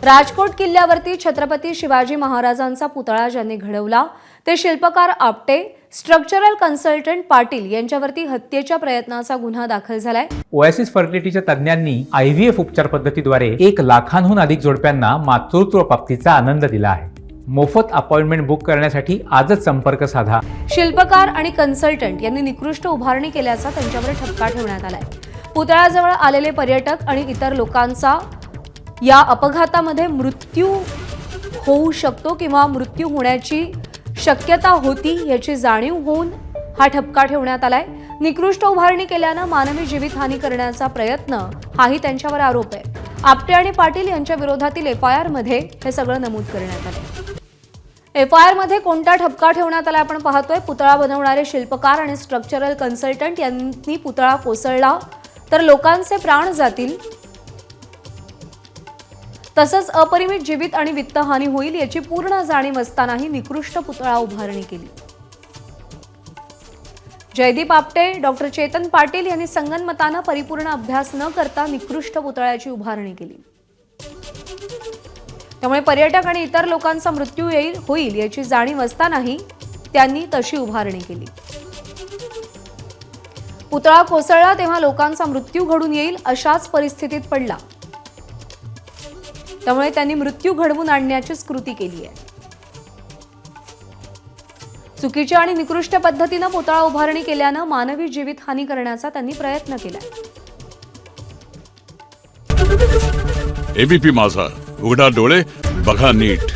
राजकोट किल्ल्यावरती छत्रपती शिवाजी महाराजांचा पुतळा ज्यांनी घडवला ते शिल्पकार आपटे, स्ट्रक्चरल कन्सल्टंट पाटील यांच्यावरती हत्येच्या प्रयत्नाचा गुन्हा दाखल झालाय। ओएसिस फर्टिलिटीच्या तज्ञांनी IVF उपचार पद्धतीद्वारे 1 लाखांहून अधिक जोडप्यांना मातृत्व प्राप्तीचा आनंद दिला आहे। मोफत अपॉइंटमेंट बुक करण्यासाठी आजच संपर्क साधा। शिल्पकार आणि कन्सल्टंट यांनी निकृष्ट उभारणी केल्याचा त्यांच्यावर ठपका ठेवण्यात आलाय। पुतळ्याजवळ आलेले पर्यटक आणि इतर लोकांचा या अपघातामध्ये मृत्यू होऊ शकतो किंवा मृत्यू होण्याची शक्यता होती याची जाणीव होऊन हा ठपका ठेवण्यात आलाय। निकृष्ट उभारणी केल्याने मानवी जीवितहानी करण्याचा प्रयत्न हाही त्यांच्यावर आरोप आहे। आपटे आणि पाटील यांच्या विरोधातील FIR मध्ये हे सगळं नमूद करण्यात आले। FIR मध्ये कोणता ठपका ठेवण्यात आला आपण पाहतोय। पुतळा बनवणारे शिल्पकार आणि स्ट्रक्चरल कन्सल्टंट यांनी पुतळा कोसळला तर लोकांचे प्राण जातील, तसंच अपरिमित जीवित आणि वित्तहानी होईल याची पूर्ण जाणीव असतानाही निकृष्ट पुतळा उभारणी केली। जयदीप आपटे, डॉक्टर चेतन पाटील यांनी संगनमताने परिपूर्ण अभ्यास न करता निकृष्ट पुतळ्याची उभारणी केली। त्यामुळे पर्यटक आणि इतर लोकांचा मृत्यू होईल याची जाणीव असतानाही त्यांनी तशी उभारणी केली। पुतळा कोसळला तेव्हा लोकांचा मृत्यू घडून येईल अशाच परिस्थितीत पडला, त्यामुळे त्यांनी मृत्यू घडवून आणण्याचीच कृती केली आहे। चुकीच्या आणि निकृष्ट पद्धतीने पुतळा उभारणी केल्याने मानवी जीवितहानी करण्याचा त्यांनी प्रयत्न केलाय। ABP माझा, उघडा डोळे बघा नीट।